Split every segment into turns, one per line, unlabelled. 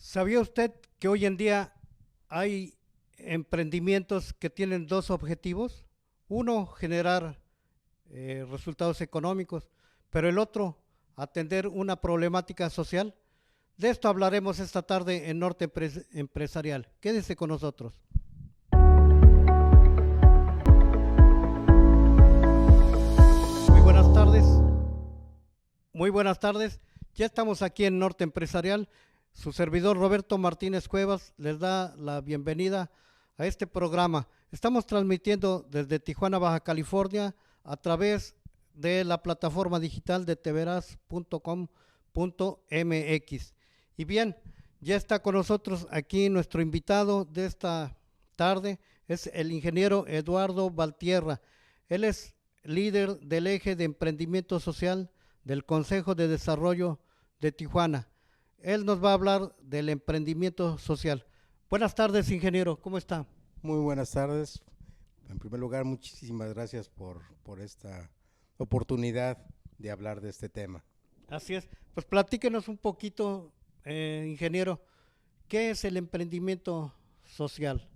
¿Sabía usted que hoy en día hay emprendimientos que tienen dos objetivos? Uno, generar resultados económicos, pero el otro, atender una problemática social. De esto hablaremos esta tarde en Norte Empresarial. Quédese con nosotros. Muy buenas tardes. Muy buenas tardes. Ya estamos aquí en Norte Empresarial. Su servidor Roberto Martínez Cuevas les da la bienvenida a este programa. Estamos transmitiendo desde Tijuana, Baja California, a través de la plataforma digital de tveras.com.mx. Y bien, ya está con nosotros aquí nuestro invitado de esta tarde, es el ingeniero Eduardo Valtierra. Él es líder del eje de emprendimiento social del Consejo de Desarrollo de Tijuana. Él nos va a hablar del emprendimiento social. Buenas tardes, ingeniero, ¿cómo está?
Muy buenas tardes. En primer lugar, muchísimas gracias por esta oportunidad de hablar de este tema.
Así es. Pues platíquenos un poquito, ingeniero, ¿qué es el emprendimiento social?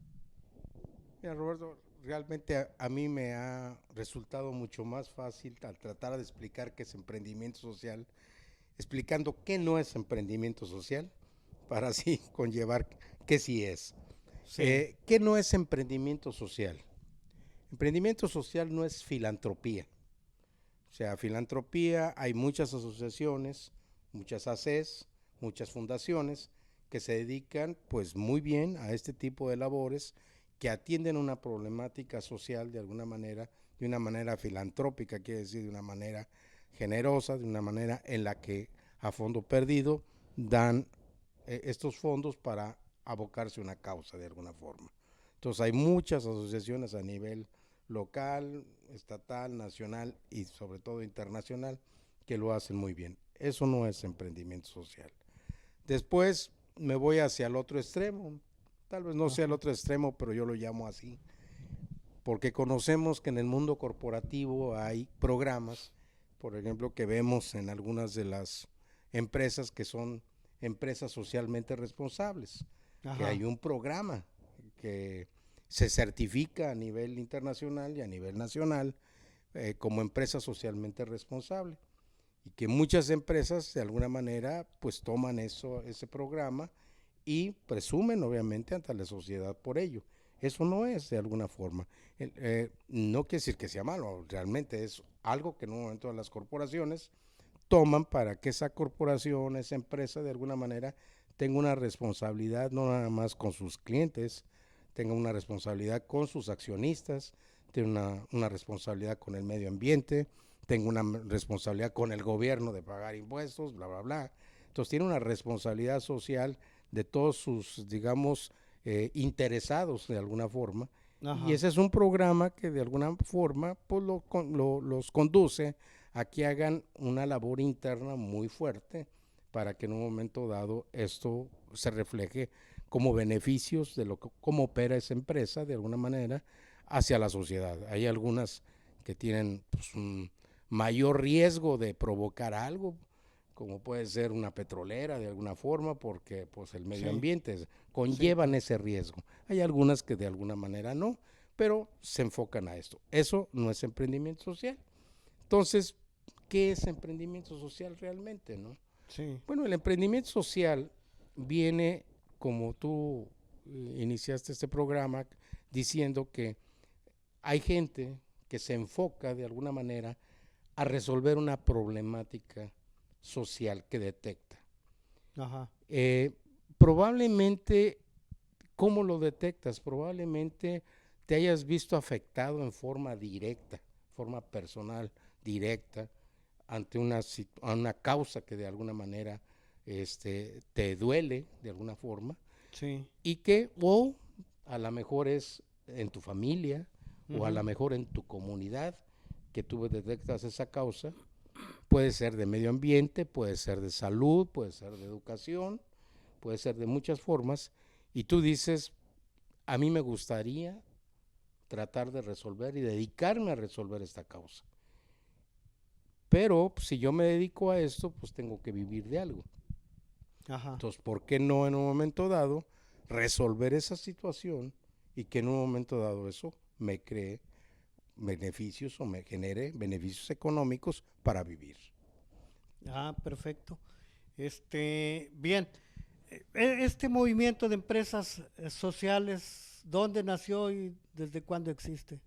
Mira, Roberto, realmente a mí me ha resultado mucho más fácil al tratar de explicar qué es emprendimiento social, explicando qué no es emprendimiento social, para así conllevar qué sí es.
Sí,
¿Qué no es emprendimiento social? Emprendimiento social no es filantropía. O sea, filantropía, hay muchas asociaciones, muchas ACES, muchas fundaciones que se dedican pues muy bien a este tipo de labores que atienden una problemática social de alguna manera, de una manera filantrópica, quiere decir de una manera generosa, de una manera en la que a fondo perdido dan estos fondos para abocarse a una causa de alguna forma. Entonces hay muchas asociaciones a nivel local, estatal, nacional y sobre todo internacional que lo hacen muy bien. Eso no es emprendimiento social. Después me voy hacia el otro extremo, tal vez no sea el
ajá,
otro extremo, pero yo lo llamo así, porque conocemos que en el mundo corporativo hay programas, por ejemplo, que vemos en algunas de las empresas que son empresas socialmente responsables, que
ajá,
hay un programa que se certifica a nivel internacional y a nivel nacional como empresa socialmente responsable y que muchas empresas de alguna manera pues toman ese programa y presumen obviamente ante la sociedad por ello. Eso no es de alguna forma. No quiere decir que sea malo, realmente es algo que en un momento las corporaciones toman para que esa corporación, esa empresa de alguna manera tenga una responsabilidad no nada más con sus clientes, tenga una responsabilidad con sus accionistas, tenga una responsabilidad con el medio ambiente, tenga una responsabilidad con el gobierno de pagar impuestos, bla, bla, bla. Entonces tiene una responsabilidad social de todos sus, digamos, interesados de alguna forma. Y
ajá.
ese es un programa que de alguna forma pues, los conduce a que hagan una labor interna muy fuerte para que en un momento dado esto se refleje como beneficios de cómo opera esa empresa de alguna manera hacia la sociedad. Hay algunas que tienen pues, un mayor riesgo de provocar algo, como puede ser una petrolera de alguna forma, porque pues el medio
Sí,
ambiente
sí,
conllevan
claro.
ese riesgo. Hay algunas que de alguna manera no, pero se enfocan a esto. Eso no es emprendimiento social. Entonces, ¿qué es emprendimiento social realmente, no?
Sí,
Bueno, el emprendimiento social viene, como tú iniciaste este programa, diciendo que hay gente que se enfoca de alguna manera a resolver una problemática social que detecta.
ajá,
Eh, Probablemente, ¿cómo lo detectas? Probablemente te hayas visto afectado en forma directa, forma personal, directa, ante una causa que de alguna manera te duele de alguna forma
sí,
y que o a lo mejor es en tu familia o a
ujú,
lo mejor en tu comunidad que tú detectas esa causa, puede ser de medio ambiente, puede ser de salud, puede ser de educación, puede ser de muchas formas y tú dices, a mí me gustaría tratar de resolver y dedicarme a resolver esta causa. Pero si yo me dedico a esto, pues tengo que vivir de algo.
Ajá.
Entonces, ¿por qué no en un momento dado resolver esa situación y que en un momento dado eso me cree beneficios o me genere beneficios económicos para vivir?
Ah, perfecto. Bien, este movimiento de empresas sociales, ¿dónde nació y desde cuándo existe?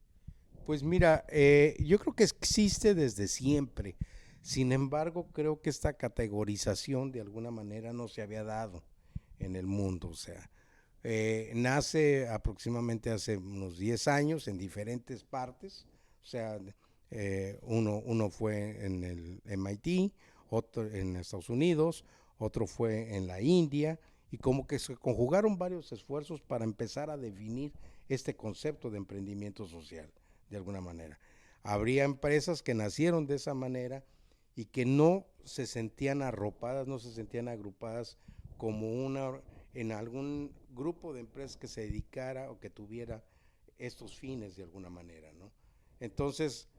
Pues mira, yo creo que existe desde siempre. Sin embargo, creo que esta categorización de alguna manera no se había dado en el mundo. O sea, nace aproximadamente hace unos 10 años en diferentes partes. O sea, uno fue en el MIT, otro en Estados Unidos, otro fue en la India, y como que se conjugaron varios esfuerzos para empezar a definir este concepto de emprendimiento social, de alguna manera. Habría empresas que nacieron de esa manera y que no se sentían arropadas, no se sentían agrupadas como en algún grupo de empresas que se dedicara o que tuviera estos fines de alguna manera, ¿no? Entonces,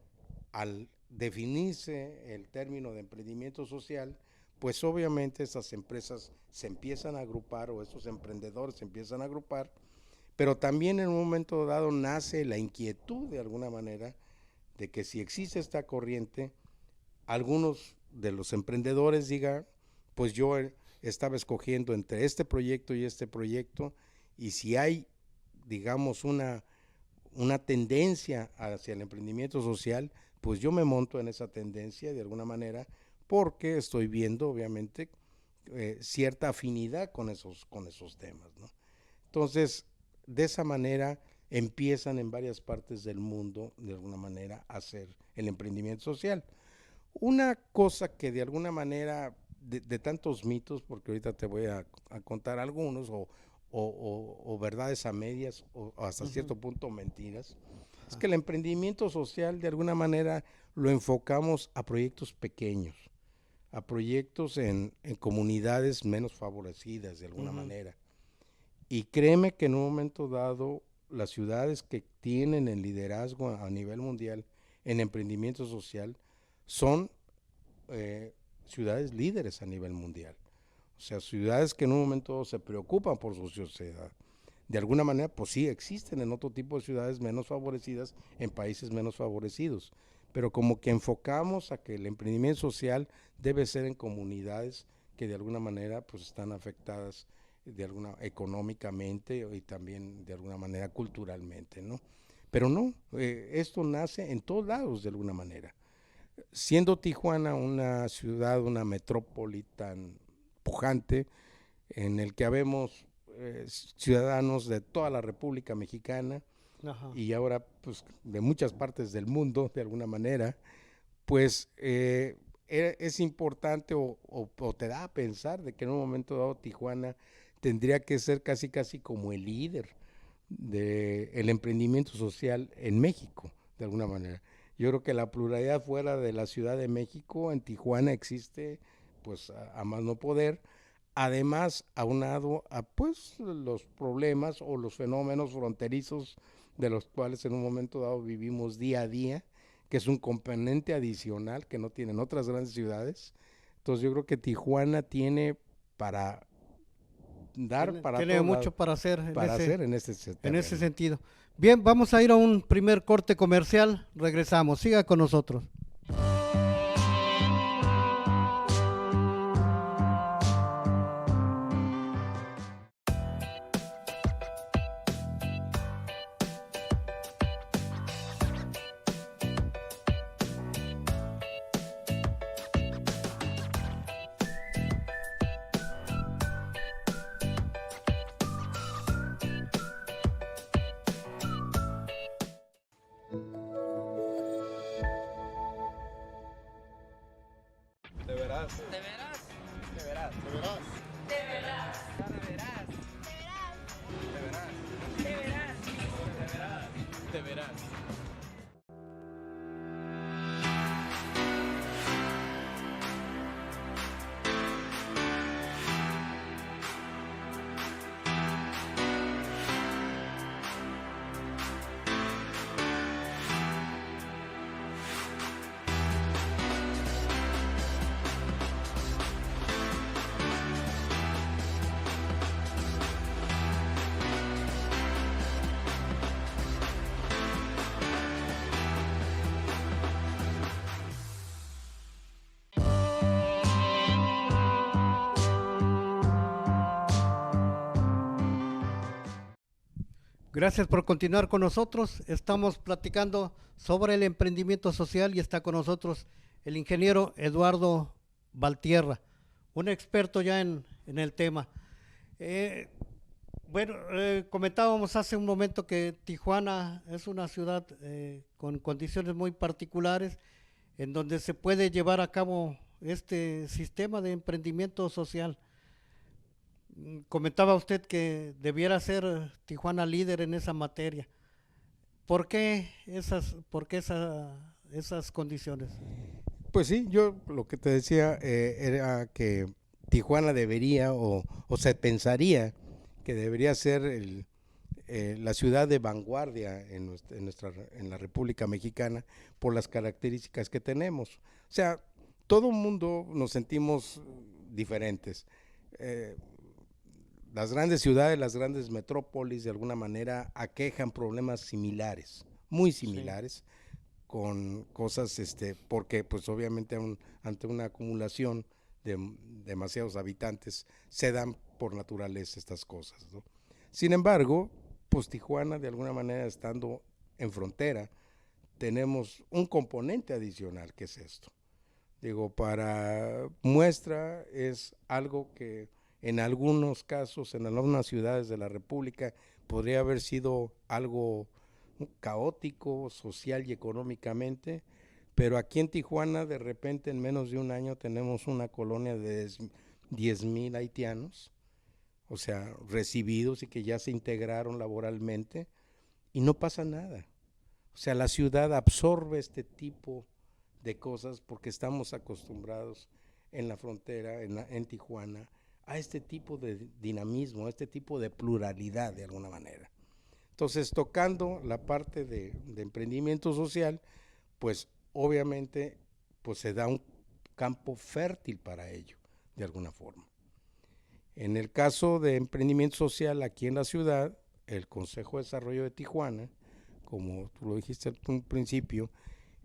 al definirse el término de emprendimiento social, pues obviamente estas empresas se empiezan a agrupar o estos emprendedores se empiezan a agrupar, pero también en un momento dado nace la inquietud de alguna manera de que si existe esta corriente, algunos de los emprendedores digan, pues yo estaba escogiendo entre este proyecto y si hay, digamos, una tendencia hacia el emprendimiento social, pues yo me monto en esa tendencia de alguna manera porque estoy viendo obviamente cierta afinidad con esos temas, ¿no? Entonces, de esa manera empiezan en varias partes del mundo de alguna manera a hacer el emprendimiento social. Una cosa que de alguna manera, de tantos mitos, porque ahorita te voy a contar algunos, o verdades a medias, o hasta cierto punto mentiras, es que el emprendimiento social de alguna manera lo enfocamos a proyectos pequeños, a proyectos en comunidades menos favorecidas de alguna manera. Y créeme que en un momento dado, las ciudades que tienen el liderazgo a nivel mundial en emprendimiento social son ciudades líderes a nivel mundial. O sea, ciudades que en un momento se preocupan por su sociedad. De alguna manera, pues sí, existen en otro tipo de ciudades menos favorecidas, en países menos favorecidos. Pero como que enfocamos a que el emprendimiento social debe ser en comunidades que de alguna manera pues están afectadas económicamente y también de alguna manera culturalmente, ¿no? Pero no, esto nace en todos lados de alguna manera. Siendo Tijuana una ciudad, una metrópoli tan pujante, en el que habemos ciudadanos de toda la República Mexicana,
Ajá.
y ahora pues de muchas partes del mundo de alguna manera, pues es importante o te da a pensar de que en un momento dado Tijuana tendría que ser casi como el líder del emprendimiento social en México, de alguna manera. Yo creo que la pluralidad fuera de la Ciudad de México, en Tijuana existe pues a más no poder, además aunado a pues los problemas o los fenómenos fronterizos de los cuales en un momento dado vivimos día a día, que es un componente adicional que no tienen otras grandes ciudades. Entonces yo creo que Tijuana tiene para dar para
tiene
todos
mucho
lados,
para hacer
en ese
en ese
terreno.
sentido. Bien, vamos a ir a un primer corte comercial. Regresamos. Siga con nosotros.
De veras.
¿De veras?
De veras. De veras.
¿De veras?
De veras.
¿De veras?
De veras.
¿De veras?
De veras. De veras.
Gracias por continuar con nosotros. Estamos platicando sobre el emprendimiento social y está con nosotros el ingeniero Eduardo Valtierra, un experto ya en el tema. Eh, comentábamos hace un momento que Tijuana es una ciudad con condiciones muy particulares en donde se puede llevar a cabo este sistema de emprendimiento social. Comentaba usted que debiera ser Tijuana líder en esa materia. ¿Por qué esas condiciones?
Pues sí, yo lo que te decía era que Tijuana debería o se pensaría que debería ser la ciudad de vanguardia en la República Mexicana por las características que tenemos. O sea, todo el mundo nos sentimos diferentes. Las grandes ciudades, las grandes metrópolis, de alguna manera aquejan problemas similares, muy similares, sí, con cosas, porque pues obviamente ante una acumulación de demasiados habitantes se dan por naturaleza estas cosas, ¿no? Sin embargo, pues Tijuana, de alguna manera, estando en frontera, tenemos un componente adicional, que es esto. Digo, para muestra, es algo que en algunos casos, en algunas ciudades de la República, podría haber sido algo caótico, social y económicamente, pero aquí en Tijuana, de repente, en menos de un año, tenemos una colonia de 10,000 haitianos, o sea, recibidos y que ya se integraron laboralmente, y no pasa nada. O sea, la ciudad absorbe este tipo de cosas porque estamos acostumbrados en la frontera, en Tijuana, a este tipo de dinamismo, a este tipo de pluralidad de alguna manera. Entonces, tocando la parte de emprendimiento social, pues obviamente pues se da un campo fértil para ello, de alguna forma. En el caso de emprendimiento social aquí en la ciudad, el Consejo de Desarrollo de Tijuana, como tú lo dijiste al principio,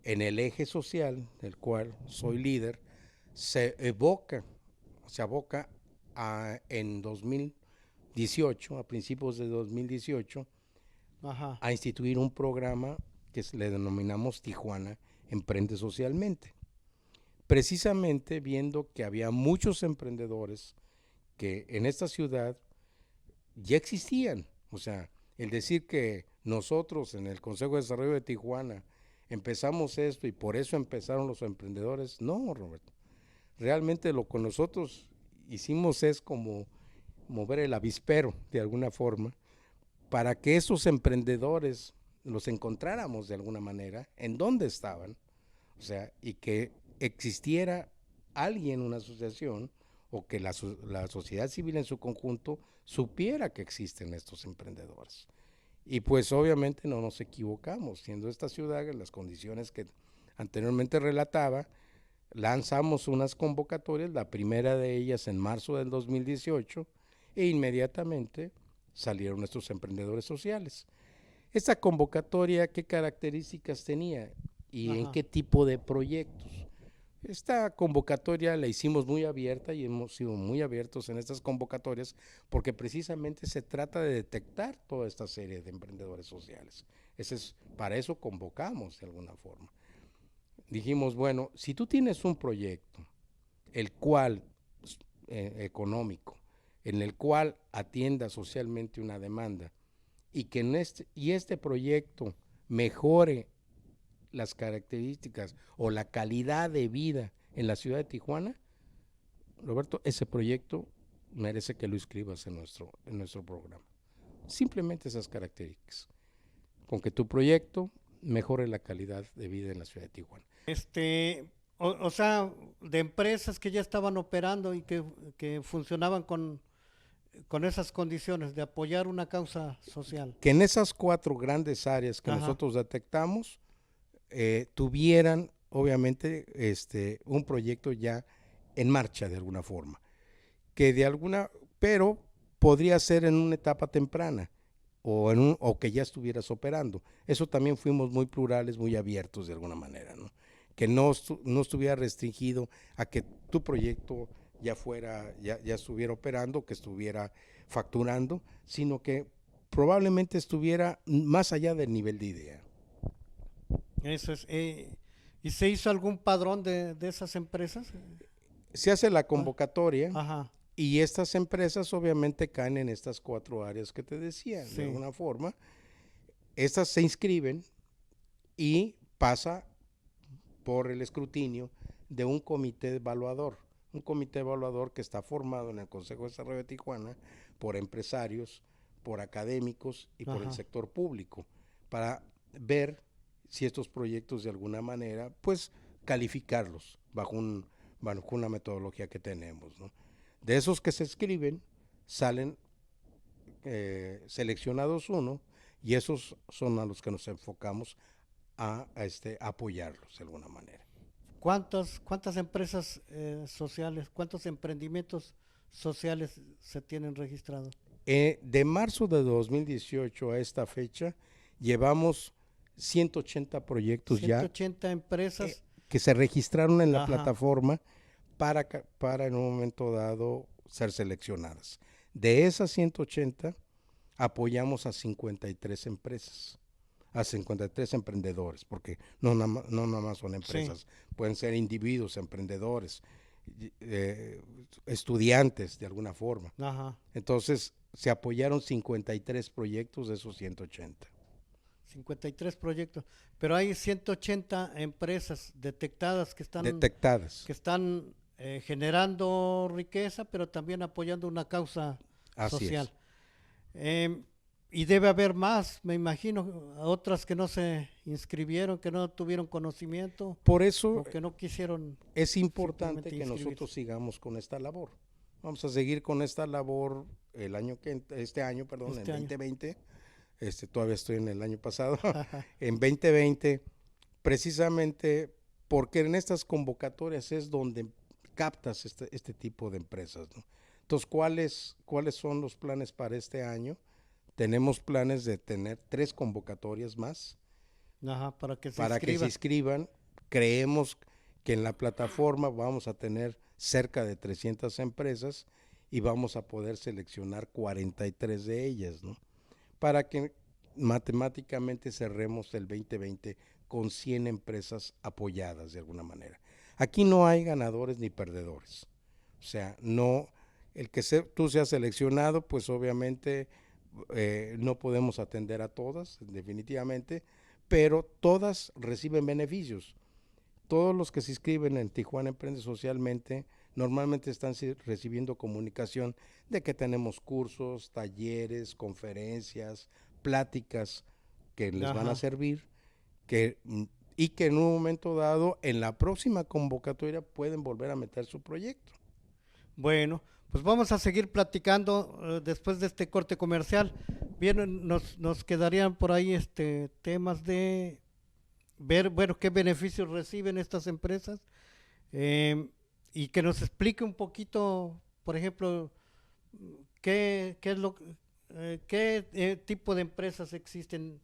en el eje social, del cual soy líder, se aboca en 2018, a principios de 2018,
Ajá,
a instituir un programa que le denominamos Tijuana Emprende Socialmente. Precisamente viendo que había muchos emprendedores que en esta ciudad ya existían. O sea, el decir que nosotros en el Consejo de Desarrollo de Tijuana empezamos esto y por eso empezaron los emprendedores, no, Roberto. Realmente lo que nosotros hicimos es como mover el avispero de alguna forma para que esos emprendedores los encontráramos de alguna manera en dónde estaban, o sea, y que existiera alguien, una asociación, o que la sociedad civil en su conjunto supiera que existen estos emprendedores. Y pues obviamente no nos equivocamos, siendo esta ciudad en las condiciones que anteriormente relataba, lanzamos unas convocatorias, la primera de ellas en marzo del 2018, e inmediatamente salieron nuestros emprendedores sociales. Esta convocatoria, ¿qué características tenía y en qué tipo de proyectos? Esta convocatoria la hicimos muy abierta y hemos sido muy abiertos en estas convocatorias porque precisamente se trata de detectar toda esta serie de emprendedores sociales. Para eso convocamos de alguna forma. Dijimos, bueno, si tú tienes un proyecto, el cual económico, en el cual atienda socialmente una demanda y que este proyecto mejore las características o la calidad de vida en la ciudad de Tijuana, Roberto, ese proyecto merece que lo inscribas en nuestro programa. Simplemente esas características, con que tu proyecto mejore la calidad de vida en la ciudad de Tijuana.
O sea, de empresas que ya estaban operando y que funcionaban con esas condiciones de apoyar una causa social.
Que en esas 4 grandes áreas que nosotros detectamos, tuvieran obviamente un proyecto ya en marcha de alguna forma, pero podría ser en una etapa temprana o que ya estuvieras operando. Eso también fuimos muy plurales, muy abiertos de alguna manera, ¿no? Que no estuviera restringido a que tu proyecto ya estuviera operando, que estuviera facturando, sino que probablemente estuviera más allá del nivel de idea.
Eso es. ¿Y se hizo algún padrón de esas empresas?
Se hace la convocatoria
Ajá.
y estas empresas obviamente caen en estas 4 áreas que te decía,
Sí.
de alguna forma. Estas se inscriben y pasa por el escrutinio de un comité evaluador. Un comité evaluador que está formado en el Consejo de Desarrollo de Tijuana por empresarios, por académicos y por el
Ajá.
sector público, para ver si estos proyectos de alguna manera, pues calificarlos bajo una metodología que tenemos, ¿no? De esos que se escriben, salen seleccionados uno, y esos son a los que nos enfocamos a apoyarlos de alguna manera.
¿Cuántas empresas sociales, cuántos emprendimientos sociales se tienen registrados?
De marzo de 2018 a esta fecha, llevamos 180 proyectos
180 empresas.
que se registraron en la
Ajá.
plataforma para en un momento dado ser seleccionadas. De esas 180, apoyamos a 53 empresas, a 53 emprendedores, porque no nada más son empresas, pueden ser individuos, emprendedores, estudiantes de alguna forma.
Ajá.
Entonces, se apoyaron 53 proyectos de esos 180.
53 proyectos, pero hay 180 empresas detectadas que están
Detectadas.
generando riqueza, pero también apoyando una causa
Así
social.
es.
Y debe haber más, me imagino, otras que no se inscribieron, que no tuvieron conocimiento
Por eso
o que no quisieron.
es importante
simplemente
que
inscribirse.
nosotros sigamos con esta labor. Vamos a seguir con esta labor este año, en
Este año.
2020. Todavía estoy en el año pasado.
Ajá.
En 2020, precisamente porque en estas convocatorias es donde captas este tipo de empresas, ¿no? Entonces, ¿cuáles son los planes para este año? Tenemos planes de tener 3 convocatorias más
Ajá, para que se
para que se
inscriban.
inscriban. Creemos que en la plataforma vamos a tener cerca de 300 empresas y vamos a poder seleccionar 43 de ellas, ¿no? Para que matemáticamente cerremos el 2020 con 100 empresas apoyadas de alguna manera. Aquí no hay ganadores ni perdedores. O sea, no, tú seas seleccionado, pues obviamente no podemos atender a todas, definitivamente, pero todas reciben beneficios. Todos los que se inscriben en Tijuana Emprende Socialmente normalmente están recibiendo comunicación de que tenemos cursos, talleres, conferencias, pláticas que les van
Ajá.
a servir, y que en un momento dado, en la próxima convocatoria, pueden volver a meter su proyecto.
Bueno, pues vamos a seguir platicando después de este corte comercial. Bien, nos quedarían por ahí temas de ver, bueno, qué beneficios reciben estas empresas y que nos explique un poquito, por ejemplo, qué tipo de empresas existen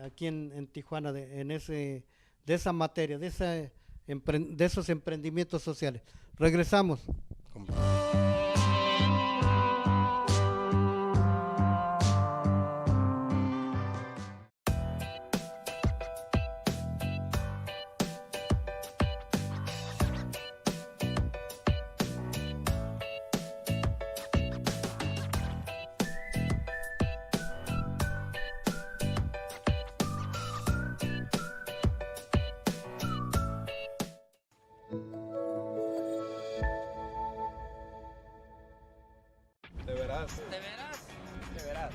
aquí en Tijuana de esa materia, de esos emprendimientos sociales. Regresamos.
Te verás.
¿Te verás?
Te verás.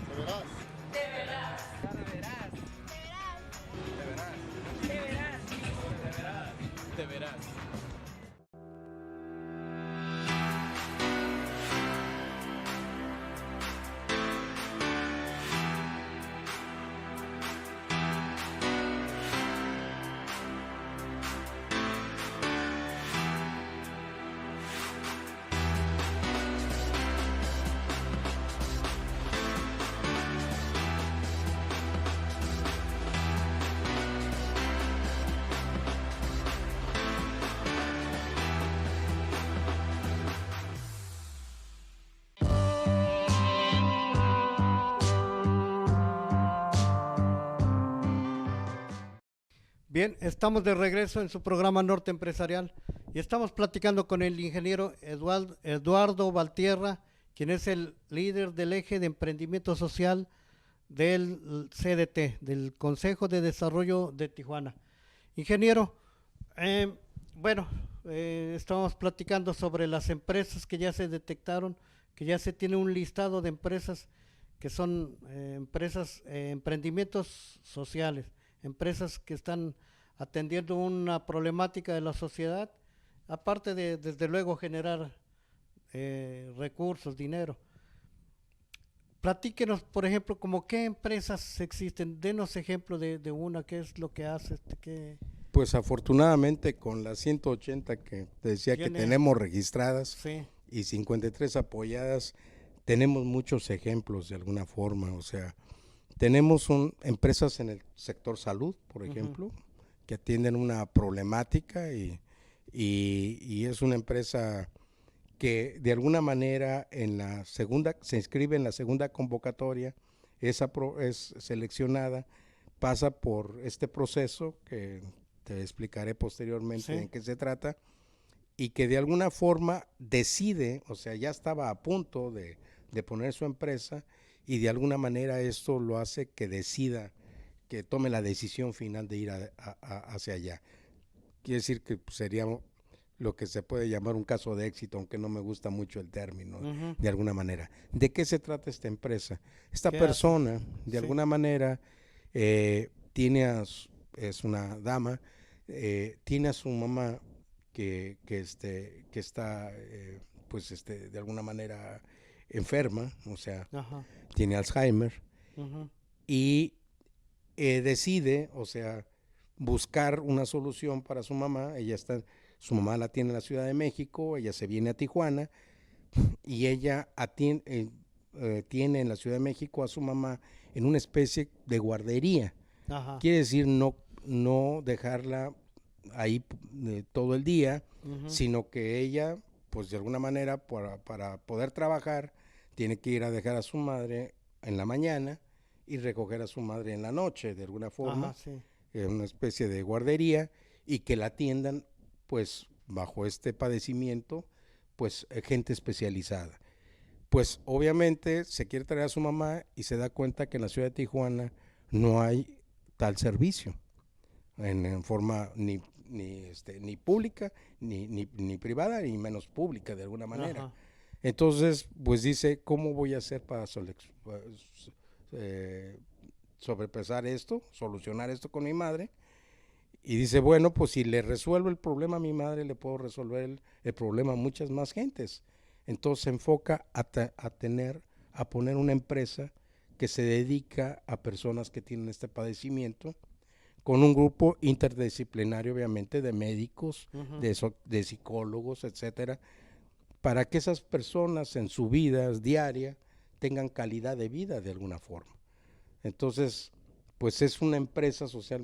Te verás.
¿Te verás?
Te verás.
¿Te verás?
Te verás.
¿Te verás?
Te verás. Te verás.
Bien, estamos de regreso en su programa Norte Empresarial y estamos platicando con el ingeniero Eduardo Valtierra, quien es el líder del eje de emprendimiento social del CDT, del Consejo de Desarrollo de Tijuana. Ingeniero, eh, bueno, estamos platicando sobre las empresas que ya se detectaron, que ya se tiene un listado de empresas que son empresas, emprendimientos sociales, empresas que están atendiendo una problemática de la sociedad, aparte de, desde luego, generar recursos, dinero. Platíquenos, por ejemplo, como qué empresas existen, denos ejemplo de una, qué es lo que hace, qué
Pues afortunadamente con las 180 que te decía que
tiene,
tenemos registradas
sí,
y 53 apoyadas, tenemos muchos ejemplos de alguna forma. O sea, tenemos empresas en el sector salud, por ejemplo, que atienden una problemática y es una empresa que de alguna manera se inscribe en la segunda convocatoria, es seleccionada, pasa por este proceso que te explicaré posteriormente
sí,
en qué se trata, y que de alguna forma decide, o sea, ya estaba a punto de poner su empresa, y de alguna manera esto lo hace que decida, que tome la decisión final de ir hacia allá. Quiere decir que sería lo que se puede llamar un caso de éxito, aunque no me gusta mucho el término, de alguna manera. ¿De qué se trata esta empresa? Esta
¿qué
persona,
hace?
de
Sí,
alguna manera, es una dama, tiene a su mamá que está, de alguna manera enferma, o sea,
ajá,
tiene Alzheimer,
ujú,
y decide, o sea, buscar una solución para su mamá. Su mamá la tiene en la Ciudad de México, ella se viene a Tijuana y ella tiene en la Ciudad de México a su mamá en una especie de guardería.
ajá,
Quiere decir no dejarla ahí todo el día,
ujú,
sino que ella, pues de alguna manera, para poder trabajar, tiene que ir a dejar a su madre en la mañana y recoger a su madre en la noche, de alguna
ajá,
forma,
sí,
en una especie de guardería, y que la atiendan, pues, bajo este padecimiento, pues, gente especializada. Pues, obviamente, se quiere traer a su mamá y se da cuenta que en la ciudad de Tijuana no hay tal servicio, en forma ni pública, ni privada, ni menos pública, de alguna manera.
ajá,
Entonces, pues dice, ¿cómo voy a hacer para sobrepasar esto, solucionar esto con mi madre? Y dice, bueno, pues si le resuelvo el problema a mi madre, le puedo resolver el problema a muchas más gentes. Entonces se enfoca a poner una empresa que se dedica a personas que tienen este padecimiento, con un grupo interdisciplinario, obviamente, de médicos,
ujú,
de psicólogos, etcétera, para que esas personas en su vida diaria tengan calidad de vida de alguna forma. Entonces, pues es una empresa social,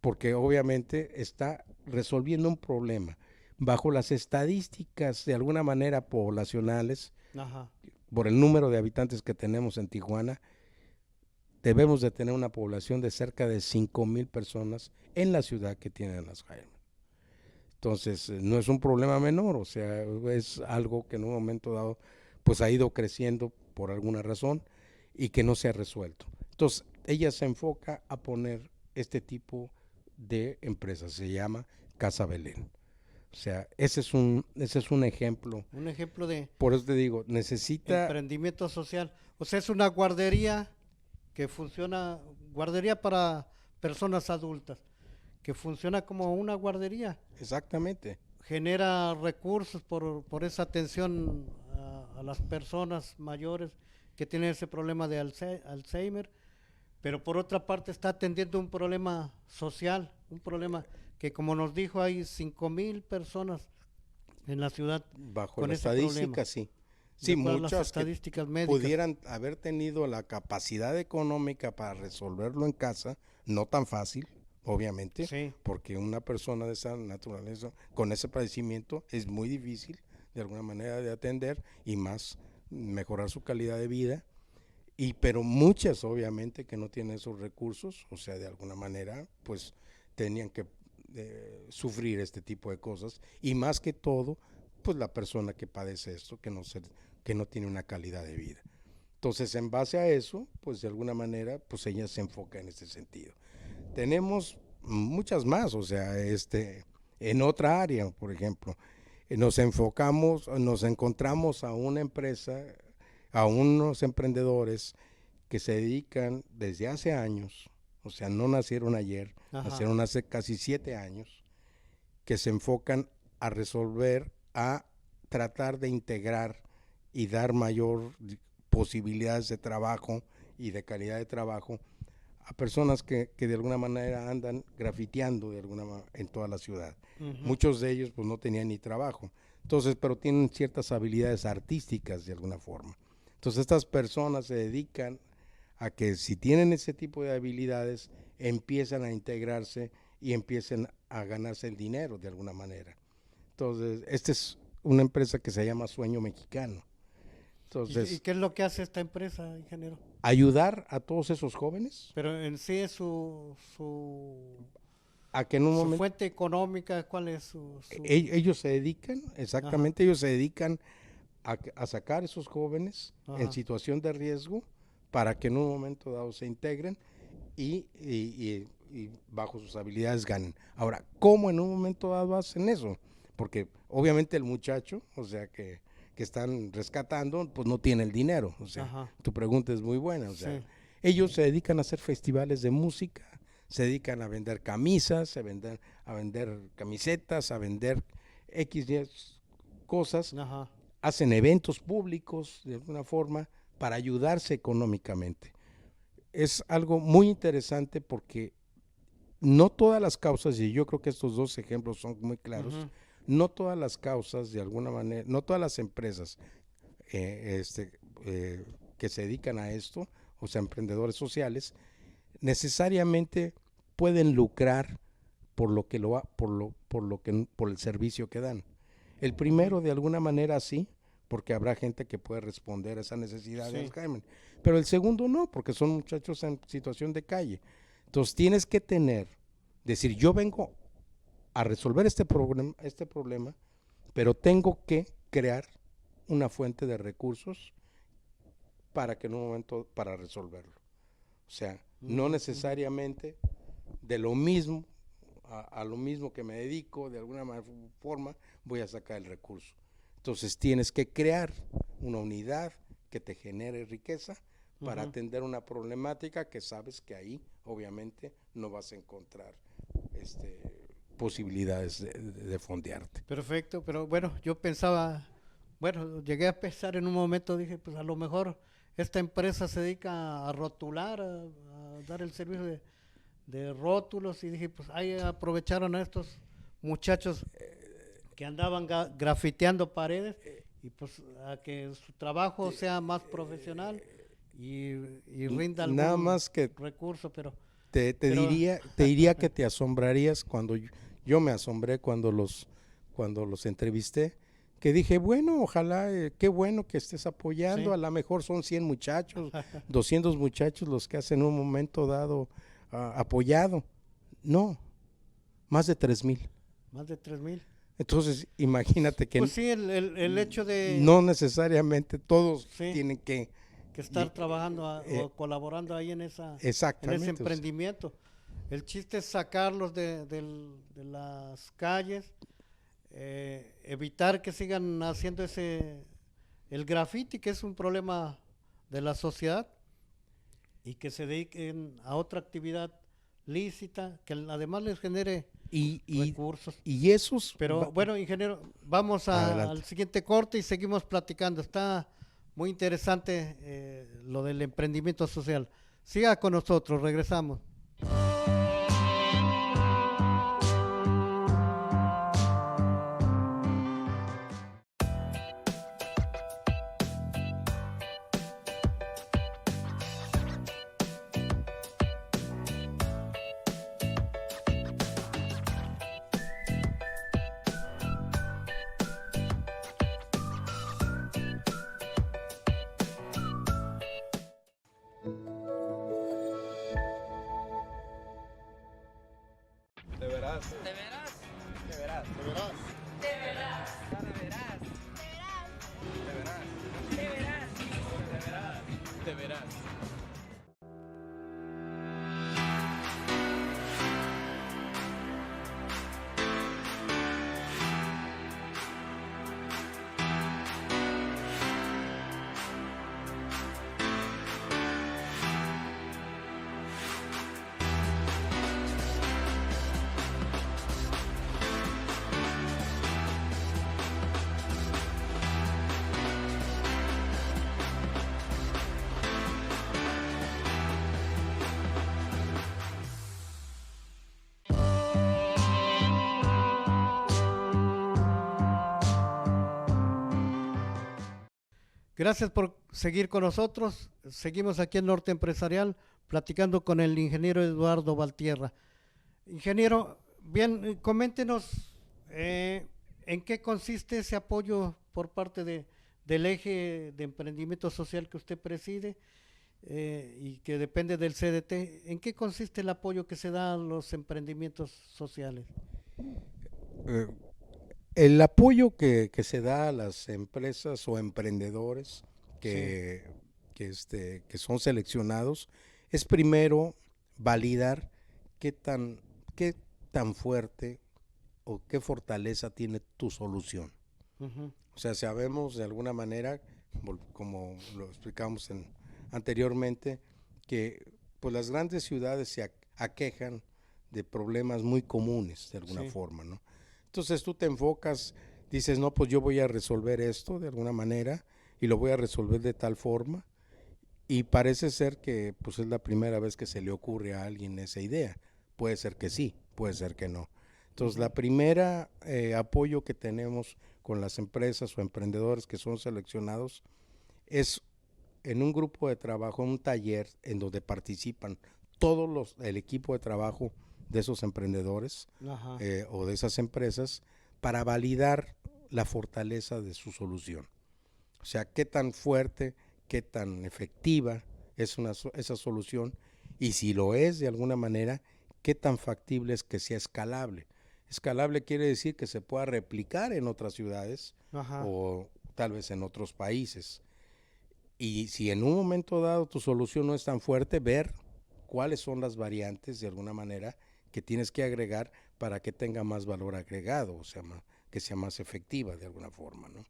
porque obviamente está resolviendo un problema. Bajo las estadísticas de alguna manera poblacionales,
ajá,
por el número de habitantes que tenemos en Tijuana, debemos de tener una población de cerca de 5,000 personas en la ciudad que tienen Alzheimer. Entonces, no es un problema menor, o sea, es algo que en un momento dado pues ha ido creciendo por alguna razón y que no se ha resuelto. Entonces, ella se enfoca a poner este tipo de empresas, se llama Casa Belén. O sea, ese es un ejemplo.
un ejemplo de
Por eso te digo, necesita,
emprendimiento social, o sea, es una guardería que funciona, guardería para personas adultas, que funciona como una guardería,
exactamente,
genera recursos por esa atención a las personas mayores que tienen ese problema de Alzheimer, pero por otra parte está atendiendo un problema social, un problema que como nos dijo hay 5,000 personas en la ciudad
bajo
con
la
ese problema,
estadística, sí.
de
Sí,
acuerdo a las
muchas que
estadísticas médicas.
pudieran haber tenido la capacidad económica para resolverlo en casa, no tan fácil, obviamente,
Sí,
porque una persona de esa naturaleza, con ese padecimiento, es muy difícil de alguna manera de atender y más mejorar su calidad de vida. pero muchas obviamente que no tienen esos recursos, o sea, de alguna manera, pues tenían que sufrir este tipo de cosas, y más que todo, pues la persona que padece esto, que no tiene una calidad de vida. Entonces, en base a eso, pues de alguna manera, pues ella se enfoca en este sentido. Tenemos muchas más, o sea, en otra área, por ejemplo, nos encontramos a una empresa, a unos emprendedores que se dedican desde hace años, o sea, no nacieron ayer,
Ajá.
nacieron hace casi 7 años, que se enfocan a a tratar de integrar y dar mayor posibilidades de trabajo y de calidad de trabajo a personas que de alguna manera andan grafiteando en toda la ciudad. Muchos de ellos pues no tenían ni trabajo, entonces, pero tienen ciertas habilidades artísticas de alguna forma. Entonces estas personas se dedican a que si tienen ese tipo de habilidades, empiezan a integrarse y empiecen a ganarse el dinero de alguna manera. Entonces, esta es una empresa que se llama Sueño Mexicano. Entonces,
¿Y qué es lo que hace esta empresa, ingeniero?
ayudar a todos esos jóvenes
Pero en sí es
a que en un
su
momento
fuente económica, ¿cuál es
ellos se dedican, exactamente, ellos se dedican a sacar a esos jóvenes en
Ajá.
situación de riesgo para que en un momento dado se integren y bajo sus habilidades ganen. Ahora, ¿cómo en un momento dado hacen eso? Porque obviamente el muchacho, o sea, que están rescatando, pues no tiene el dinero. O sea,
Ajá.
tu pregunta es muy buena. O sea,
Sí.
ellos se dedican a hacer festivales de música, se dedican a vender camisas, a vender camisetas, a vender X, Y cosas,
Ajá.
hacen eventos públicos de alguna forma para ayudarse económicamente. Es algo muy interesante porque no todas las causas, y yo creo que estos dos ejemplos son muy claros,
Ujú.
no todas las causas de alguna manera, no todas las empresas que se dedican a esto, o sea, emprendedores sociales, necesariamente pueden lucrar por el servicio que dan. El primero de alguna manera sí, porque habrá gente que puede responder a esa necesidad de
Sí.
Alzheimer, pero el segundo no, porque son muchachos en situación de calle. Entonces tienes que decir, yo vengo a resolver este problema, pero tengo que crear una fuente de recursos para que en un momento, para resolverlo. O sea, no necesariamente de lo mismo, a lo mismo que me dedico, de alguna forma voy a sacar el recurso. Entonces tienes que crear una unidad que te genere riqueza para atender una problemática que sabes que ahí obviamente no vas a encontrar posibilidades de fondearte.
Perfecto, pero bueno, yo pensaba, bueno, llegué a pensar en un momento, dije, pues a lo mejor esta empresa se dedica a rotular, a dar el servicio de rótulos, y dije, pues ahí aprovecharon a estos muchachos que andaban grafiteando paredes, y pues a que su trabajo sea más profesional y rinda algún
Nada más que
recurso, pero
te diría que te asombrarías cuando yo me asombré cuando los entrevisté, que dije, bueno, ojalá, qué bueno que estés apoyando,
Sí.
a lo mejor son 100 muchachos, 200 muchachos los que hacen un momento dado apoyado. No, más de 3,000.
más de 3,000.
Entonces, imagínate que
Pues sí, el hecho de
no necesariamente todos
Sí.
tienen que
estar trabajando o colaborando ahí en ese
exactamente, o sea,
emprendimiento. El chiste es sacarlos de las calles, evitar que sigan haciendo el graffiti, que es un problema de la sociedad, y que se dediquen a otra actividad lícita, que además les genere recursos.
y esos
Pero bueno, ingeniero, vamos
Adelante.
al siguiente corte y seguimos platicando. Está muy interesante lo del emprendimiento social. Siga con nosotros, regresamos.
Te verás.
De
Te verás.
veras.
Te verás. Te verás.
De veras.
Te verás.
De veras.
Te verás. Te verás.
Gracias por seguir con nosotros. Seguimos aquí en Norte Empresarial platicando con el ingeniero Eduardo Valtierra. Ingeniero, bien, coméntenos en qué consiste ese apoyo por parte del eje de emprendimiento social que usted preside y que depende del CDT. ¿En qué consiste el apoyo que se da a los emprendimientos sociales?
Eh, el apoyo que se da a las empresas o emprendedores que son seleccionados es primero validar qué tan fuerte o qué fortaleza tiene tu solución.
Ujú.
O sea, sabemos de alguna manera, como lo explicamos anteriormente, que pues las grandes ciudades se aquejan de problemas muy comunes de alguna
Sí.
forma, ¿no? Entonces tú te enfocas, dices, no, pues yo voy a resolver esto de alguna manera y lo voy a resolver de tal forma, y parece ser que pues es la primera vez que se le ocurre a alguien esa idea. Puede ser que sí, puede ser que no. Entonces la primera apoyo que tenemos con las empresas o emprendedores que son seleccionados es en un grupo de trabajo, un taller en donde participan el equipo de trabajo de esos emprendedores
Ajá.
o de esas empresas para validar la fortaleza de su solución. O sea, qué tan fuerte, qué tan efectiva es esa solución, y si lo es de alguna manera, qué tan factible es que sea escalable. Escalable quiere decir que se pueda replicar en otras ciudades
Ajá.
o tal vez en otros países. Y si en un momento dado tu solución no es tan fuerte, ver cuáles son las variantes de alguna manera que tienes que agregar para que tenga más valor agregado, o sea, que sea más efectiva de alguna forma, ¿no?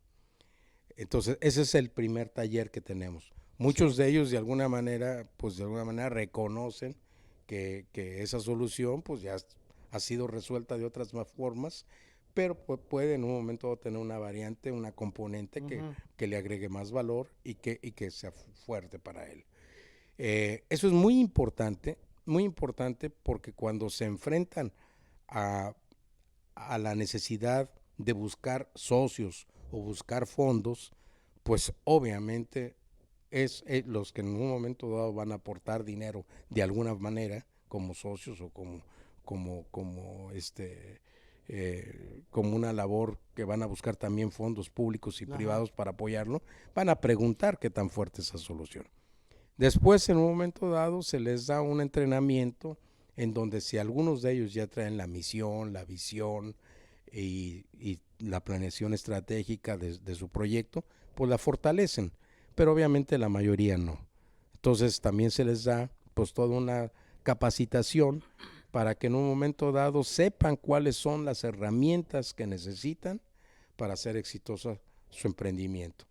Entonces, ese es el primer taller que tenemos. Muchos de ellos de alguna manera, pues de alguna manera reconocen que esa solución pues ya ha sido resuelta de otras más formas, pero puede en un momento dado tener una variante, una componente
Ujú.
que le agregue más valor y que sea fuerte para él. Eso es muy importante porque cuando se enfrentan a, a la necesidad de buscar socios o buscar fondos, pues obviamente los que en un momento dado van a aportar dinero de alguna manera como socios o como una labor que van a buscar también fondos públicos y
Ajá.
privados para apoyarlo, van a preguntar qué tan fuerte es esa solución. Después, en un momento dado, se les da un entrenamiento en donde si algunos de ellos ya traen la misión, la visión y la planeación estratégica de su proyecto, pues la fortalecen, pero obviamente la mayoría no. Entonces también se les da pues toda una capacitación para que en un momento dado sepan cuáles son las herramientas que necesitan para hacer exitoso su emprendimiento.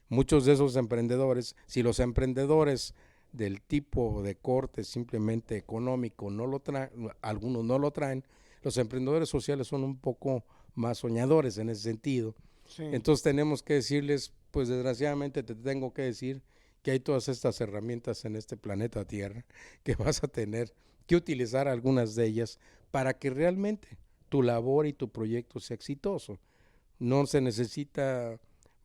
Muchos de esos emprendedores, si los emprendedores del tipo de corte simplemente económico no lo traen, algunos no lo traen, los emprendedores sociales son un poco más soñadores en ese sentido.
Sí.
Entonces tenemos que decirles, pues desgraciadamente te tengo que decir que hay todas estas herramientas en este planeta Tierra que vas a tener que utilizar algunas de ellas para que realmente tu labor y tu proyecto sea exitoso. No se necesita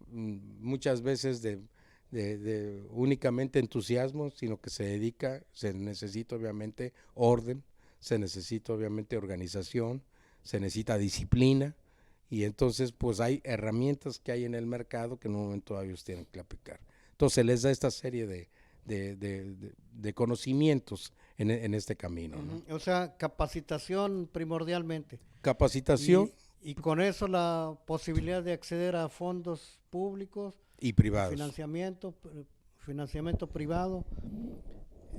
muchas veces de únicamente entusiasmo, sino que se necesita obviamente orden, se necesita obviamente organización, se necesita disciplina, y entonces pues hay herramientas que hay en el mercado que en un momento ellos tienen que aplicar. Entonces les da esta serie de conocimientos en este camino, ¿no?
Ujú. O sea, capacitación primordialmente.
Capacitación
Y con eso la posibilidad de acceder a fondos públicos,
y privados.
financiamiento privado,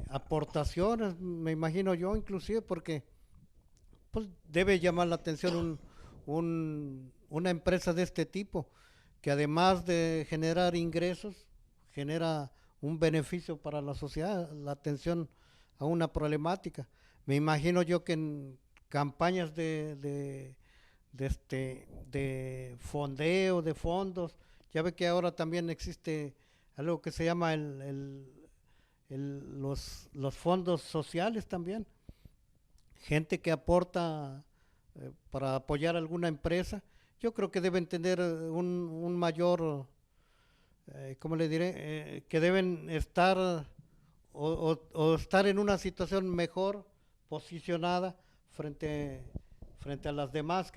aportaciones, me imagino yo inclusive, porque pues debe llamar la atención una empresa de este tipo, que además de generar ingresos, genera un beneficio para la sociedad, la atención a una problemática. Me imagino yo que en campañas de fondeo, de fondos, ya ve que ahora también existe algo que se llama los fondos sociales también, gente que aporta para apoyar alguna empresa. Yo creo que deben tener un mayor, ¿cómo le diré? Que deben estar o estar en una situación mejor posicionada frente a las demás,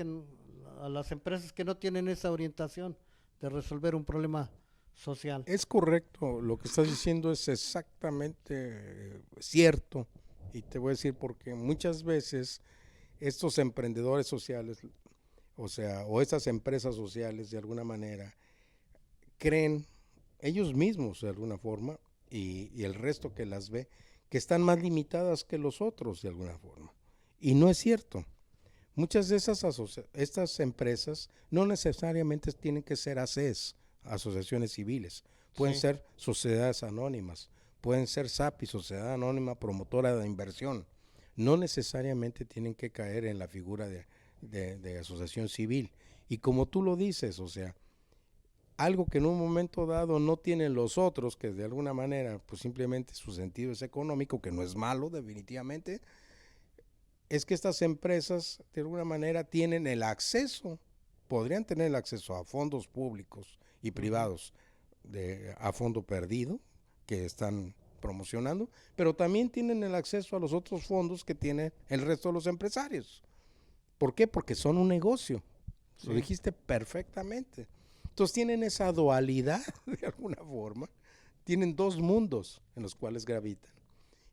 a las empresas que no tienen esa orientación de resolver un problema social.
Es correcto, lo que estás diciendo es exactamente cierto, y te voy a decir porque muchas veces estos emprendedores sociales, o estas empresas sociales de alguna manera, creen ellos mismos de alguna forma, y el resto que las ve, que están más limitadas que los otros de alguna forma. Y no es cierto. Muchas de estas empresas no necesariamente tienen que ser ACES, asociaciones civiles, pueden
Sí.
ser sociedades anónimas, pueden ser SAPI, Sociedad Anónima Promotora de Inversión. No necesariamente tienen que caer en la figura de asociación civil. Y como tú lo dices, o sea, algo que en un momento dado no tienen los otros, que de alguna manera, pues simplemente su sentido es económico, que no es malo definitivamente, es que estas empresas de alguna manera tienen el acceso, podrían tener el acceso a fondos públicos y privados a fondo perdido que están promocionando, pero también tienen el acceso a los otros fondos que tiene el resto de los empresarios. ¿Por qué? Porque son un negocio. Lo dijiste perfectamente. Entonces tienen esa dualidad de alguna forma, tienen dos mundos en los cuales gravitan.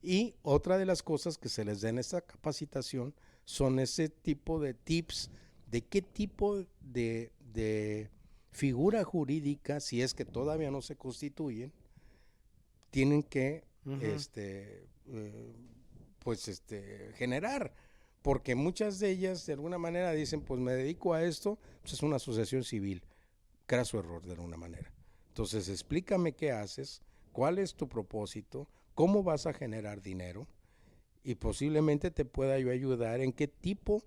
Y otra de las cosas que se les da en esta capacitación son ese tipo de tips de qué tipo de figura jurídica, si es que todavía no se constituyen, tienen que generar, porque muchas de ellas de alguna manera dicen, pues me dedico a esto, pues es una asociación civil, craso error de alguna manera. Entonces explícame qué haces, cuál es tu propósito, cómo vas a generar dinero, y posiblemente te pueda yo ayudar en qué tipo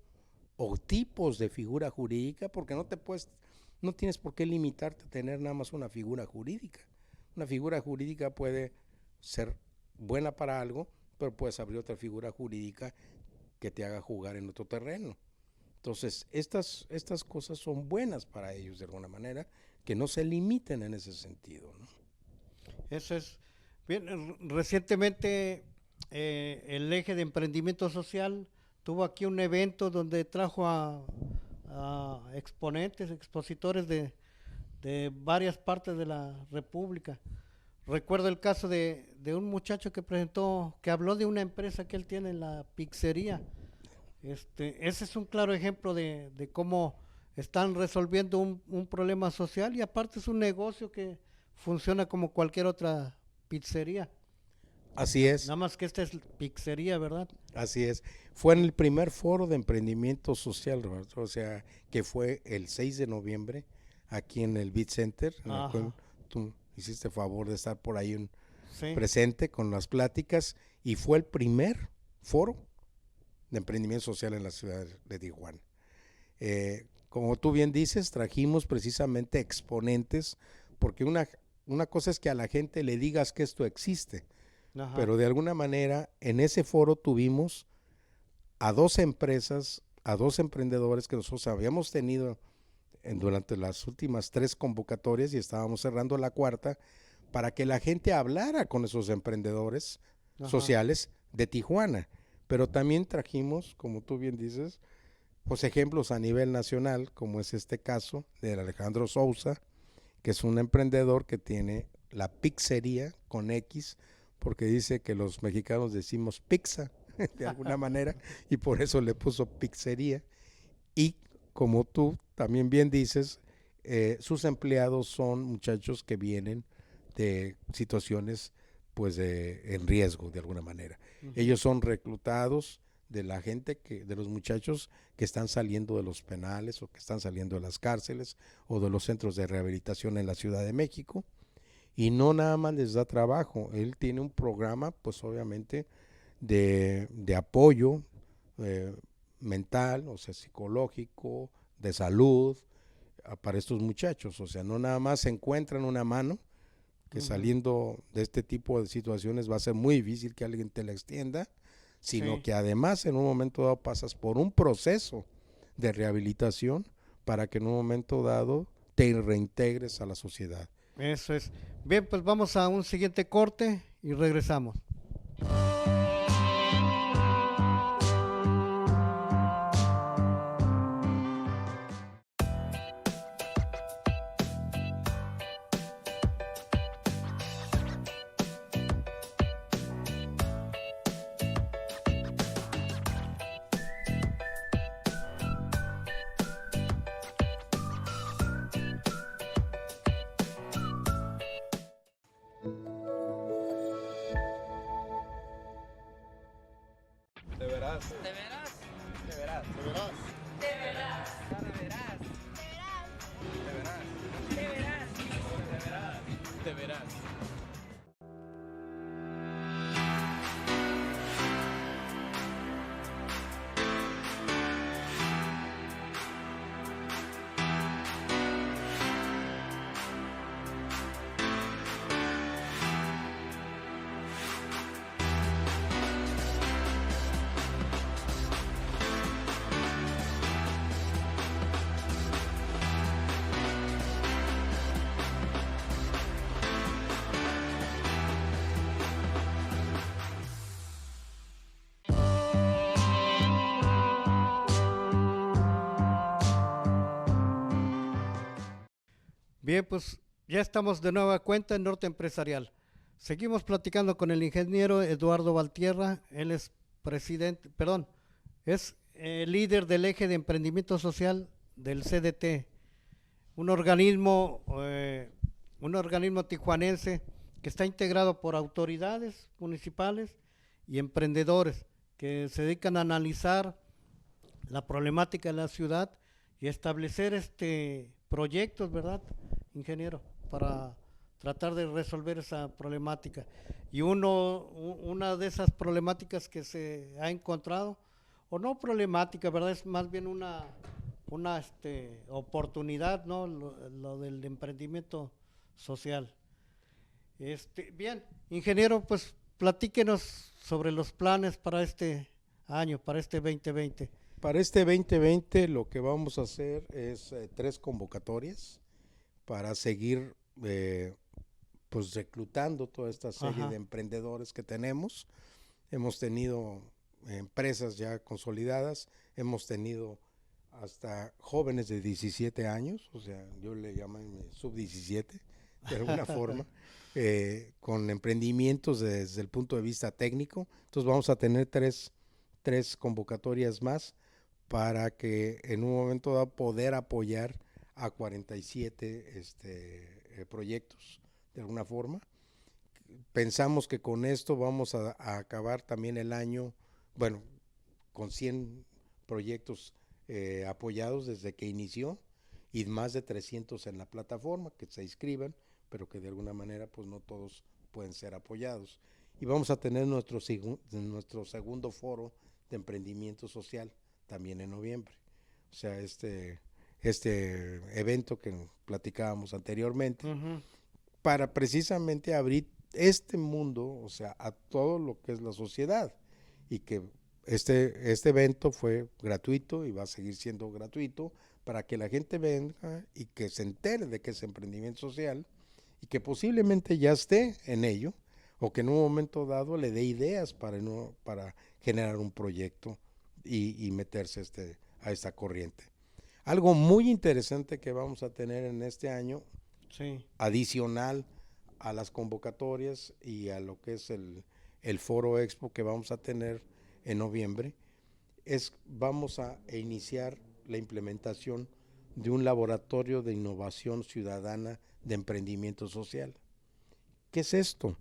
o tipos de figura jurídica, porque no tienes por qué limitarte a tener nada más una figura jurídica. Una figura jurídica puede ser buena para algo, pero puedes abrir otra figura jurídica que te haga jugar en otro terreno. Entonces, estas cosas son buenas para ellos de alguna manera, que no se limiten en ese sentido, ¿no?
Eso es. Bien, recientemente el eje de emprendimiento social tuvo aquí un evento donde trajo a expositores de varias partes de la República. Recuerdo el caso de un muchacho que habló de una empresa que él tiene en la pizzería. Ese es un claro ejemplo de cómo están resolviendo un problema social, y aparte es un negocio que funciona como cualquier otra pizzería.
Así es.
Nada más que esta es pizzería, ¿verdad?
Así es. Fue en el primer foro de emprendimiento social, Roberto, o sea, que fue el 6 de noviembre, aquí en el Beat Center, en el cual tú hiciste favor de estar por ahí
Sí.
presente con las pláticas, y fue el primer foro de emprendimiento social en la ciudad de Tijuana. Como tú bien dices, trajimos precisamente exponentes, porque una cosa es que a la gente le digas que esto existe,
Ajá.
pero de alguna manera en ese foro tuvimos a 2 empresas, a 2 emprendedores que nosotros habíamos tenido durante las últimas 3 convocatorias, y estábamos cerrando la 4ª, para que la gente hablara con esos emprendedores sociales de Tijuana. Pero también trajimos, como tú bien dices, pues ejemplos a nivel nacional, como es este caso de Alejandro Sousa, que es un emprendedor que tiene la pizzería con X, porque dice que los mexicanos decimos pizza de alguna manera y por eso le puso pizzería. Y como tú también bien dices, sus empleados son muchachos que vienen de situaciones pues en riesgo de alguna manera. Ellos son reclutados de la gente de los muchachos que están saliendo de los penales o que están saliendo de las cárceles o de los centros de rehabilitación en la Ciudad de México, y no nada más les da trabajo. Él tiene un programa pues obviamente de apoyo mental, o sea, psicológico, de salud para estos muchachos. O sea, no nada más se encuentran una mano, que saliendo de este tipo de situaciones va a ser muy difícil que alguien te la extienda, sino que además en un momento dado pasas por un proceso de rehabilitación para que en un momento dado te reintegres a la sociedad.
Eso es. Bien, pues vamos a un siguiente corte y regresamos.
De veras.
¿De veras?
De veras.
¿De veras?
Cara, verás.
¿De veras?
De veras.
¿De veras?
De veras.
Bien, pues ya estamos de nueva cuenta en Norte Empresarial. Seguimos platicando con el ingeniero Eduardo Valtierra. Él es es líder del eje de emprendimiento social del CDT, un organismo tijuanense que está integrado por autoridades municipales y emprendedores que se dedican a analizar la problemática de la ciudad y establecer proyectos, ¿verdad, ingeniero? Para tratar de resolver esa problemática. Y una de esas problemáticas que se ha encontrado, o no problemática, ¿verdad? Es más bien una oportunidad, ¿no? Lo del emprendimiento social. Bien, ingeniero, pues platíquenos sobre los planes para este año, para este 2020.
Para este 2020 lo que vamos a hacer es 3 convocatorias para seguir pues reclutando toda esta serie de emprendedores que tenemos. Hemos tenido empresas ya consolidadas, hemos tenido hasta jóvenes de 17 años, o sea, yo le llamo sub-17 de alguna forma, con emprendimientos desde el punto de vista técnico. Entonces vamos a tener tres convocatorias más para que en un momento dado poder apoyar a 47 proyectos de alguna forma. Pensamos que con esto vamos a acabar también el año, bueno, con 100 proyectos apoyados desde que inició y más de 300 en la plataforma que se inscriban, pero que de alguna manera pues no todos pueden ser apoyados. Y vamos a tener nuestro segundo foro de emprendimiento social también en noviembre. O sea, este evento que platicábamos anteriormente, para precisamente abrir este mundo, o sea, a todo lo que es la sociedad, y que este evento fue gratuito y va a seguir siendo gratuito para que la gente venga y que se entere de que es emprendimiento social y que posiblemente ya esté en ello, o que en un momento dado le dé ideas para generar un proyecto y meterse a esta corriente. Algo muy interesante que vamos a tener en este año, adicional a las convocatorias y a lo que es el Foro Expo que vamos a tener en noviembre, vamos a iniciar la implementación de un laboratorio de innovación ciudadana de emprendimiento social. ¿Qué es esto?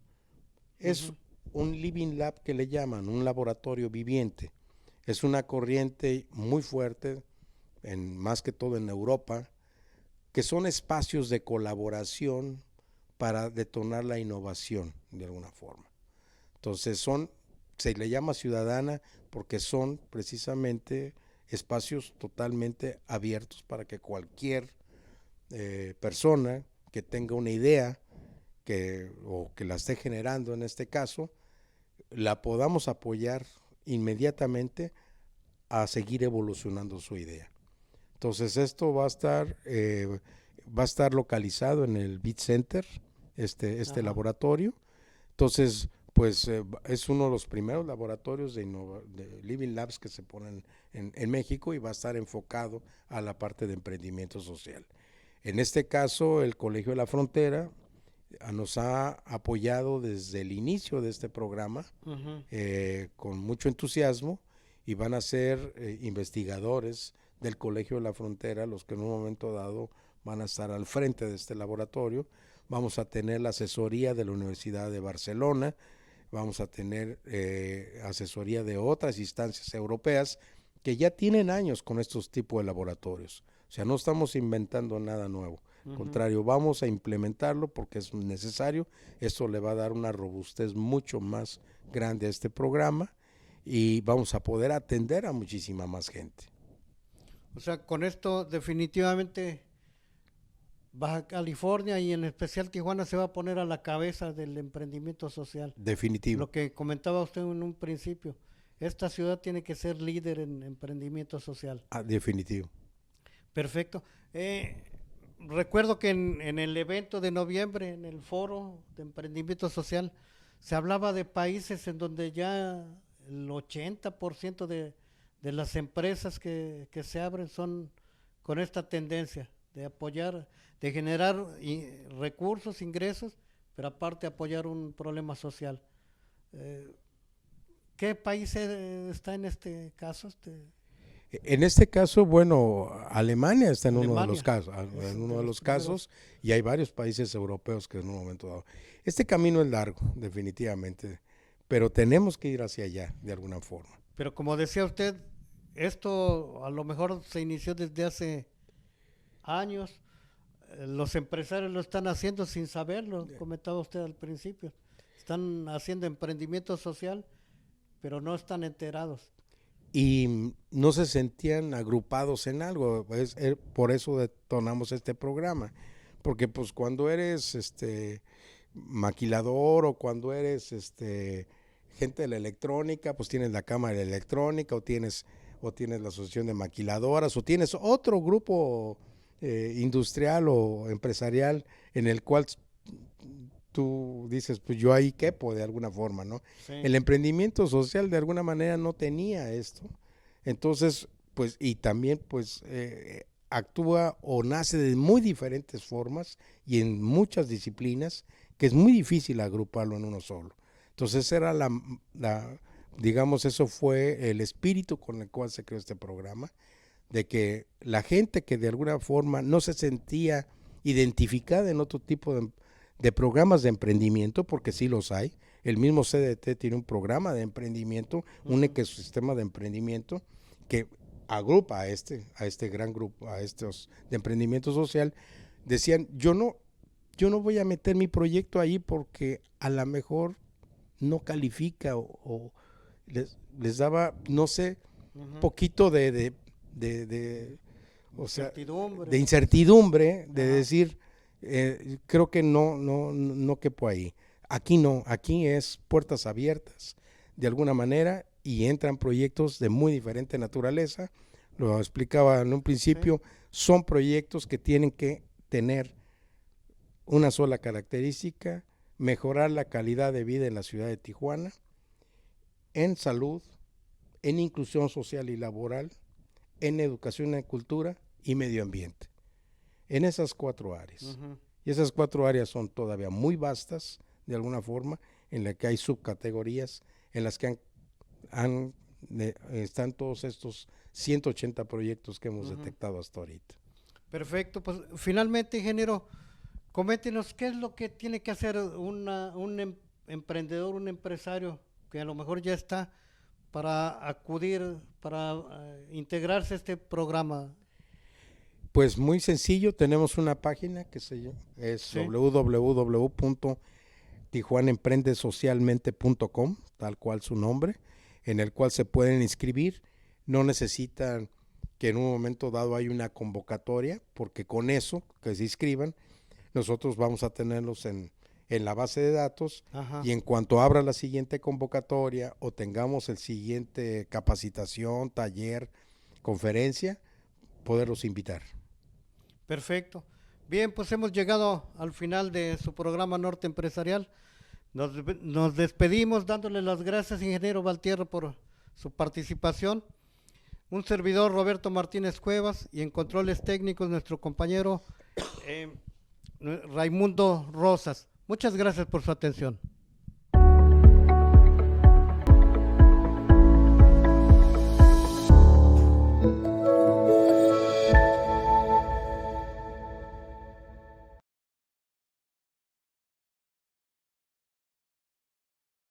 Es un living lab que le llaman, un laboratorio viviente. Es una corriente muy fuerte, más que todo en Europa, que son espacios de colaboración para detonar la innovación de alguna forma. Entonces se le llama ciudadana porque son precisamente espacios totalmente abiertos para que cualquier persona que tenga una idea o que la esté generando en este caso, la podamos apoyar inmediatamente a seguir evolucionando su idea. Entonces esto va a estar localizado en el Beat Center, este laboratorio. Entonces, pues es uno de los primeros laboratorios de Living Labs que se ponen en México y va a estar enfocado a la parte de emprendimiento social. En este caso, el Colegio de la Frontera nos ha apoyado desde el inicio de este programa con mucho entusiasmo y van a ser investigadores del Colegio de la Frontera los que en un momento dado van a estar al frente de este laboratorio. Vamos a tener la asesoría de la Universidad de Barcelona, vamos a tener asesoría de otras instancias europeas que ya tienen años con estos tipos de laboratorios. O sea, no estamos inventando nada nuevo. Al contrario, vamos a implementarlo porque es necesario. Esto le va a dar una robustez mucho más grande a este programa y vamos a poder atender a muchísima más gente.
O sea, con esto definitivamente Baja California y en especial Tijuana se va a poner a la cabeza del emprendimiento social.
Definitivo.
Lo que comentaba usted en un principio, esta ciudad tiene que ser líder en emprendimiento social.
Definitivo.
Perfecto. Recuerdo que en el evento de noviembre, en el foro de emprendimiento social, se hablaba de países en donde ya el 80% de las empresas que se abren son con esta tendencia de apoyar, de generar recursos, ingresos, pero aparte apoyar un problema social. ¿Qué país está en este caso?
En este caso, bueno, Alemania está en uno de los casos, y hay varios países europeos que en un momento dado. Este camino es largo, definitivamente, pero tenemos que ir hacia allá de alguna forma.
Pero como decía usted, esto a lo mejor se inició desde hace años. Los empresarios lo están haciendo sin saberlo, comentaba usted al principio. Están haciendo emprendimiento social, pero no están enterados.
Y no se sentían agrupados en algo, por eso detonamos este programa, porque pues cuando eres maquilador o cuando eres gente de la electrónica, pues tienes la cámara de la electrónica o tienes la asociación de maquiladoras o tienes otro grupo industrial o empresarial en el cual tú dices, pues yo ahí quepo de alguna forma, ¿no? Sí. El emprendimiento social de alguna manera no tenía esto. Entonces, pues, y también, pues, actúa o nace de muy diferentes formas y en muchas disciplinas que es muy difícil agruparlo en uno solo. Entonces, era digamos, eso fue el espíritu con el cual se creó este programa, de que la gente que de alguna forma no se sentía identificada en otro tipo de programas de emprendimiento, porque sí los hay. El mismo CDT tiene un programa de emprendimiento, un ecosistema de emprendimiento que agrupa a este gran grupo, a estos de emprendimiento social. Decían, yo no voy a meter mi proyecto ahí porque a lo mejor no califica o les daba, no sé, poquito de incertidumbre, de decir, creo que no quepo ahí. Aquí no, aquí es puertas abiertas de alguna manera y entran proyectos de muy diferente naturaleza. Lo explicaba en un principio, son proyectos que tienen que tener una sola característica: mejorar la calidad de vida en la ciudad de Tijuana, en salud, en inclusión social y laboral, en educación y cultura y medio ambiente. En esas 4 áreas. Y esas 4 áreas son todavía muy vastas, de alguna forma, en la que hay subcategorías, en las que están todos estos 180 proyectos que hemos detectado hasta ahorita.
Perfecto, pues finalmente, ingeniero, coméntenos qué es lo que tiene que hacer un emprendedor, un empresario que a lo mejor ya está para acudir, para integrarse a este programa.
Pues muy sencillo, tenemos una página que es
Sí.
www.tijuanaemprendesocialmente.com, tal cual su nombre, en el cual se pueden inscribir. No necesitan que en un momento dado hay una convocatoria, porque con eso, que se inscriban, nosotros vamos a tenerlos en la base de datos.
Ajá.
Y en cuanto abra la siguiente convocatoria o tengamos el siguiente capacitación, taller, conferencia, poderlos invitar.
Perfecto. Bien, pues hemos llegado al final de su programa Norte Empresarial. Nos despedimos dándole las gracias, ingeniero Valtierra, por su participación. Un servidor, Roberto Martínez Cuevas, y en controles técnicos nuestro compañero Raimundo Rosas. Muchas gracias por su atención.